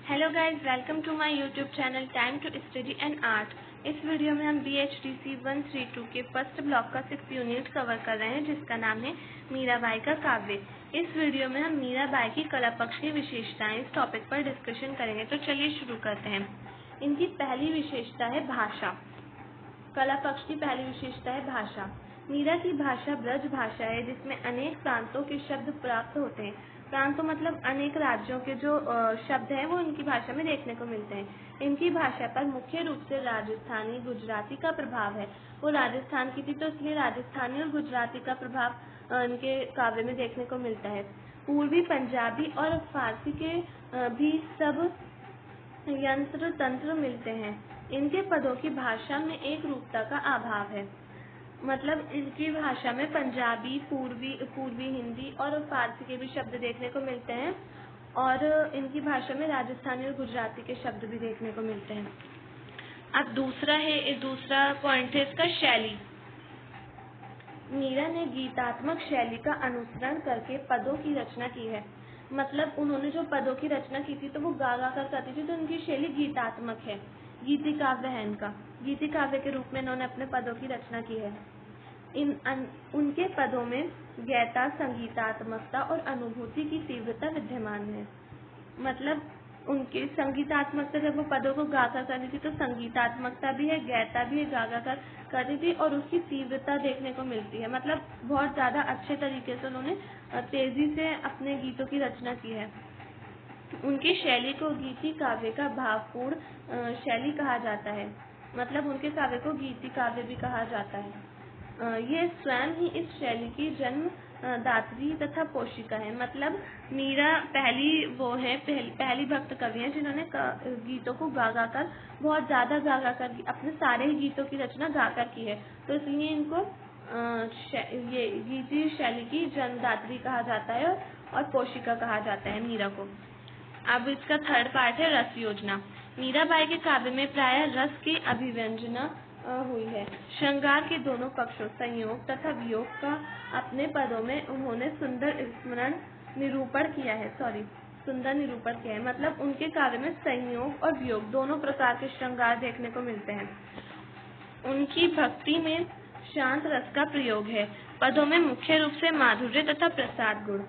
Hello guys, welcome to my YouTube channel time to study and art. इस वीडियो में हम BHDC 132 के फर्स्ट ब्लॉक का 6 यूनिट कवर कर रहे हैं, जिसका नाम है मीराबाई का काव्य। इस वीडियो में हम मीराबाई की कला पक्ष की विशेषताएं इस टॉपिक पर डिस्कशन करेंगे। तो चलिए शुरू करते हैं। इनकी पहली विशेषता है भाषा। कला पक्ष की पहली विशेषता है भाषा। मीरा की भाषा ब्रज भाषा है, जिसमें अनेक प्रांतों के शब्द प्राप्त होते हैं। प्रांतों मतलब अनेक राज्यों के जो शब्द हैं वो इनकी भाषा में देखने को मिलते हैं। इनकी भाषा पर मुख्य रूप से राजस्थानी गुजराती का प्रभाव है। वो राजस्थान की थी, तो इसलिए राजस्थानी और गुजराती का प्रभाव इनके काव्य में देखने को मिलता है। पूर्वी पंजाबी और फारसी के भी सब यंत्र तंत्र मिलते हैं। इनके पदों की भाषा में एक रूपता का अभाव है। मतलब इनकी भाषा में पंजाबी, पूर्वी हिंदी और फारसी के भी शब्द देखने को मिलते हैं, और इनकी भाषा में राजस्थानी और गुजराती के शब्द भी देखने को मिलते हैं। अब दूसरा पॉइंट है इसका शैली। मीरा ने गीतात्मक शैली का अनुसरण करके पदों की रचना की है। मतलब उन्होंने जो पदों की रचना की थी तो वो गा गा कर करती थी, तो उनकी शैली गीतात्मक है। गीति काव्य है इनका। गीति काव्य के रूप में इन्होंने अपने पदों की रचना की है। उनके पदों में गैता, संगीतात्मकता और अनुभूति की तीव्रता विद्यमान है। मतलब उनकी संगीतात्मकता, जब वो पदों को गा कर करती थी तो संगीतात्मकता भी है, गैता भी है, गा गा कर करती थी, और उसकी तीव्रता देखने को मिलती है। मतलब बहुत ज़्यादा अच्छे तरीके से उन्होंने तेजी से अपने गीतों की रचना की है। उनकी शैली को गीति काव्य का भावपूर्ण शैली कहा जाता है। मतलब उनके काव्य को गीति काव्य भी कहा जाता है। ये स्वयं ही इस शैली की जन्म दात्री तथा पोषिका है। मतलब मीरा पहली भक्त कवि हैं जिन्होंने गीतों को गा गा कर, बहुत ज़्यादा गा गा कर अपने सारे ही गीतों की रचना गा कर की है। तो इसलिए इनको ये गीति शैली की जन्मदात्री कहा जाता है और पोषिका कहा जाता है मीरा को। अब इसका थर्ड पार्ट है रस योजना। मीराबाई के काव्य में प्रायः रस की अभिव्यंजना हुई है। श्रृंगार के दोनों पक्षों, संयोग तथा वियोग का अपने पदों में उन्होंने सुंदर निरूपण किया है। मतलब उनके काव्य में संयोग और वियोग दोनों प्रकार के श्रृंगार देखने को मिलते हैं। उनकी भक्ति में शांत रस का प्रयोग है। पदों में मुख्य रूप से माधुर्य तथा प्रसाद गुण।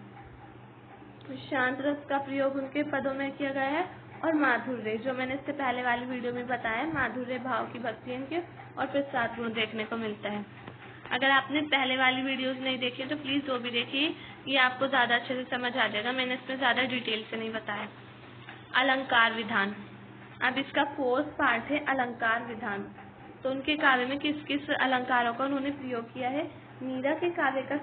शांत रस का प्रयोग उनके पदों में किया गया है, और माधुर्य, जो मैंने इससे पहले वाली वीडियो में बताया, माधुर्य भाव की भक्ति इनके और प्रसाद गुण देखने को मिलता है। अगर आपने पहले वाली वीडियोस नहीं देखी तो प्लीज़ वो भी देखिए, ये आपको ज़्यादा अच्छे से समझ आ जाएगा। मैंने इसमें ज़्यादा डिटेल से नहीं बताया। अलंकार विधान। अब इसका फोर्थ पार्ट है अलंकार विधान। तो उनके काव्य में किस किस अलंकारों का उन्होंने प्रयोग किया है। मीरा के काव्य का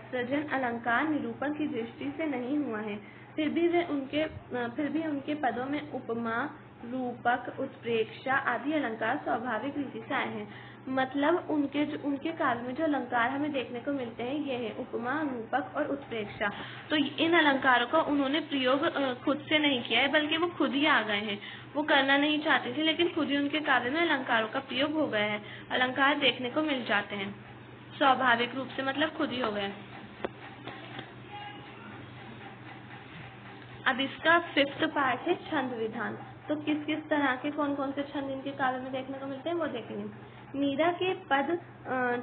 सृजन अलंकार निरूपण की दृष्टि से नहीं हुआ है, फिर भी उनके पदों में उपमा, रूपक, उत्प्रेक्षा आदि अलंकार स्वाभाविक रीति से आए हैं। मतलब उनके काव्य में जो अलंकार हमें देखने को मिलते हैं ये है उपमा, रूपक और उत्प्रेक्षा। तो इन अलंकारों का उन्होंने प्रयोग खुद से नहीं किया है, बल्कि वो खुद ही आ गए हैं। वो करना नहीं चाहते थे, लेकिन खुद ही उनके काव्य में अलंकारों का प्रयोग हो गया है। अलंकार देखने को मिल जाते हैं स्वाभाविक रूप से, मतलब खुद ही हो गए। अब इसका फिफ्थ पार्ट है छंद विधान। तो किस किस तरह के कौन कौन से छंद इनके काव्य में देखने को मिलते हैं वो देखेंगे। मीरा के पद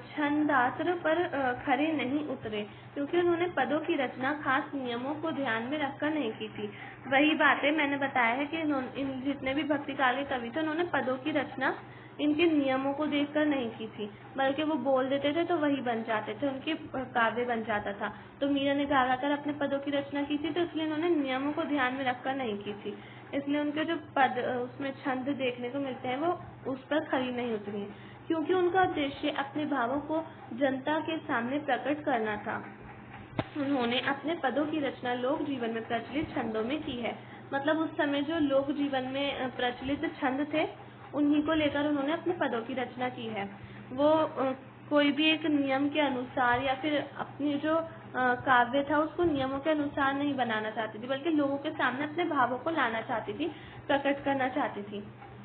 छंदात्र पर खरे नहीं उतरे, क्योंकि उन्होंने पदों की रचना खास नियमों को ध्यान में रखकर नहीं की थी। वही बातें मैंने बताया है कि इन जितने भी भक्ति काल के कवि थे उन्होंने पदों की रचना इनके नियमों को देखकर नहीं की थी, बल्कि वो बोल देते थे तो वही बन जाते थे, उनके काव्य बन जाता था। तो मीरा ने गा कर अपने पदों की रचना की थी, तो इसलिए उन्होंने नियमों को ध्यान में रखकर नहीं की थी। इसलिए उनके जो पद उसमें छंद देखने को मिलते हैं वो उस पर खरी नहीं उतरी, क्योंकि उनका उद्देश्य अपने भावों को जनता के सामने प्रकट करना था। उन्होंने अपने पदों की रचना लोक जीवन में प्रचलित छंदों में की है। मतलब उस समय जो लोक जीवन में प्रचलित छंद थे उन्हीं को लेकर उन्होंने अपने पदों की रचना की है। वो कोई भी एक नियम के अनुसार या फिर अपनी जो काव्य था उसको नियमों के अनुसार नहीं बनाना चाहती थी, बल्कि लोगों के सामने अपने भावों को लाना चाहती थी, प्रकट करना चाहती थी,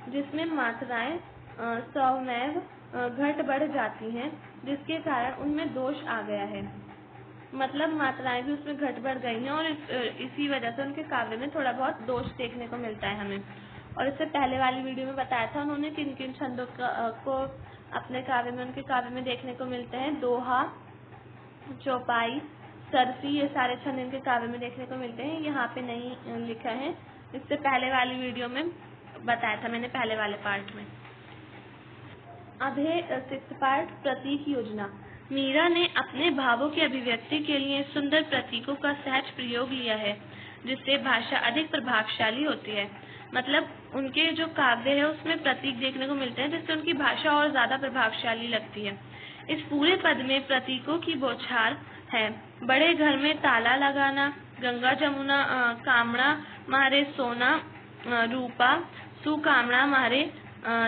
जिसमें मात्राएं स्वमेव घट बढ़ जाती हैं, जिसके कारण उनमें दोष आ गया है। मतलब मात्राएं भी उसमें घट बढ़ गई हैं और इसी वजह से उनके काव्य में थोड़ा बहुत दोष देखने को मिलता है हमें। और इससे पहले वाली वीडियो में बताया था उन्होंने किन किन छंदों को अपने काव्य में, उनके काव्य में देखने को मिलते हैं। दोहा, चौपाई, सरसी, ये सारे छंद इनके काव्य में देखने को मिलते हैं। यहाँ पे नहीं लिखा है, इससे पहले वाली वीडियो में बताया था मैंने, पहले वाले पार्ट में। अब है 6th पार्ट, प्रतीक योजना। मीरा ने अपने भावों की अभिव्यक्ति के लिए सुंदर प्रतीकों का सहज प्रयोग लिया है, जिससे भाषा अधिक प्रभावशाली होती है। मतलब उनके जो काव्य है उसमें प्रतीक देखने को मिलते हैं, जिससे उनकी भाषा और ज्यादा प्रभावशाली लगती है। इस पूरे पद में प्रतीकों की बौछार है। बड़े घर में ताला लगाना, गंगा जमुना कामड़ा मारे सोना रूपा, सुकामड़ा मारे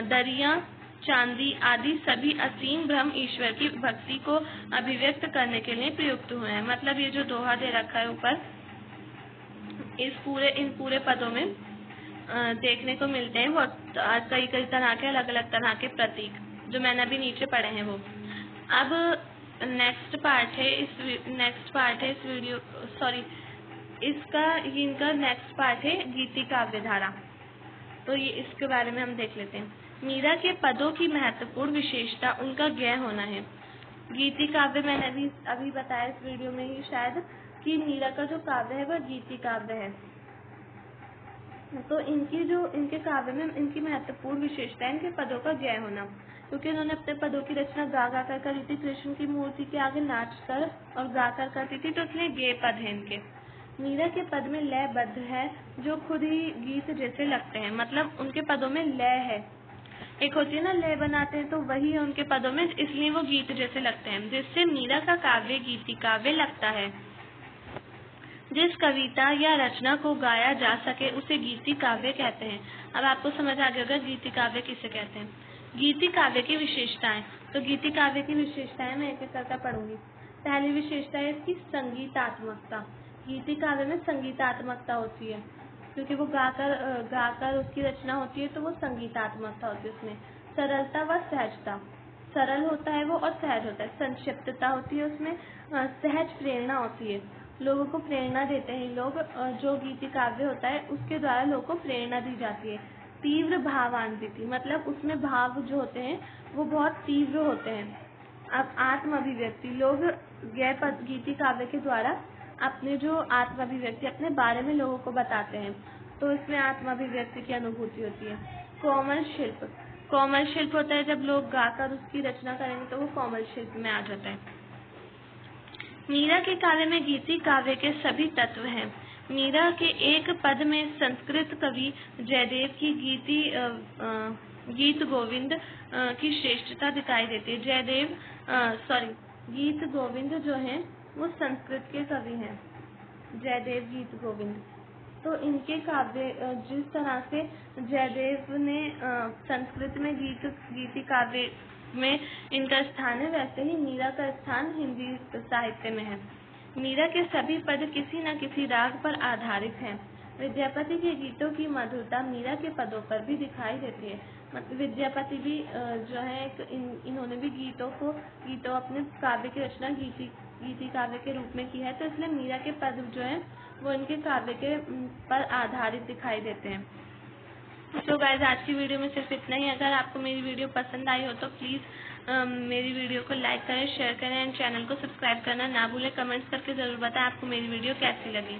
दरिया चांदी आदि सभी असीम ब्रह्म ईश्वर की भक्ति को अभिव्यक्त करने के लिए प्रयुक्त हुए हैं। मतलब ये जो दोहा दे रखा है ऊपर, इन पूरे पदों में देखने को मिलते हैं बहुत कई तरह के, अलग अलग तरह के प्रतीक, जो मैंने अभी नीचे पढ़े हैं वो। अब नेक्स्ट पार्ट है इस वीडियो, इनका नेक्स्ट पार्ट है गीति काव्य धारा। तो ये इसके बारे में हम देख लेते हैं। मीरा के पदों की महत्वपूर्ण विशेषता उनका ज्ञ होना है। गीति काव्य मैंने अभी बताया इस वीडियो में ही शायद, कि मीरा का जो काव्य है वह गीति काव्य है। तो इनके काव्य में इनकी महत्वपूर्ण विशेषता है इनके पदों का ज्ञ होना, क्योंकि उन्होंने अपने पदों की रचना गा गा कर करी थी, कृष्ण की मूर्ति के आगे नाच कर और गा कर करती थी, तो इसलिए ज्ञ पद है इनके। मीरा के पद में लयबद्ध है, जो खुद ही गीत जैसे लगते हैं। मतलब उनके पदों में लय है, एक होती है ना लय बनाते हैं, तो वही है उनके पदों में, इसलिए वो गीत जैसे लगते हैं, जिससे मीरा का काव्य गीति काव्य लगता है। जिस कविता या रचना को गाया जा सके उसे गीति काव्य कहते हैं। अब आपको समझ आ गया होगा गीति काव्य किसे कहते हैं। गीति काव्य की विशेषताएं, तो गीति काव्य की विशेषताएं मैं एक एक करके पढ़ूंगी। पहली विशेषता है इसकी संगीतात्मकता। गीति काव्य में संगीतात्मकता होती है, क्योंकि वो गाकर उसकी रचना होती है, तो वो संगीतात्मकता होती है उसमें। सरलता व सहजता, सरल होता है वो और सहज होता है। संक्षिप्तता होती है उसमें, सहज प्रेरणा होती है, लोगों को प्रेरणा देते हैं लोग, जो गीति काव्य होता है उसके द्वारा लोगों को प्रेरणा दी जाती है। तीव्र भावान्विति, मतलब उसमें भाव जो होते हैं वो बहुत तीव्र होते हैं। अब आत्म अभिव्यक्ति, लोग गीति काव्य के द्वारा अपने जो आत्म अभिव्यक्ति अपने बारे में लोगों को बताते हैं, तो इसमें आत्म अभिव्यक्ति की अनुभूति होती है। कोमल शिल्प, कोमल शिल्प होता है जब लोग गाकर उसकी रचना करेंगे तो वो कोमल शिल्प में आ जाता है। मीरा के काव्य में गीति काव्य के सभी तत्व हैं। मीरा के एक पद में संस्कृत कवि जयदेव की गीत गोविंद की श्रेष्ठता दिखाई देती है। गीत गोविंद जो हैं वो संस्कृत के कवि हैं, जयदेव गीत गोविंद। तो इनके काव्य, जिस तरह से जयदेव ने संस्कृत में गीति काव्य में इनका स्थान है, वैसे ही मीरा का स्थान हिंदी साहित्य में है। मीरा के सभी पद किसी न किसी राग पर आधारित हैं। विद्यापति के गीतों की मधुरता मीरा के पदों पर भी दिखाई देती है। मतलब विद्यापति भी जो है इन्होंने भी गीतों अपने काव्य की रचना गीति काव्य के रूप में की है, तो इसलिए मीरा के पद जो है वो इनके काव्य के पर आधारित दिखाई देते हैं। तो गाइस आज की वीडियो में सिर्फ इतना ही। अगर आपको मेरी वीडियो पसंद आई हो तो प्लीज़ मेरी वीडियो को लाइक करें, शेयर करें एंड चैनल को सब्सक्राइब करना ना भूलें। कमेंट्स करके ज़रूर बताएं आपको मेरी वीडियो कैसी लगी।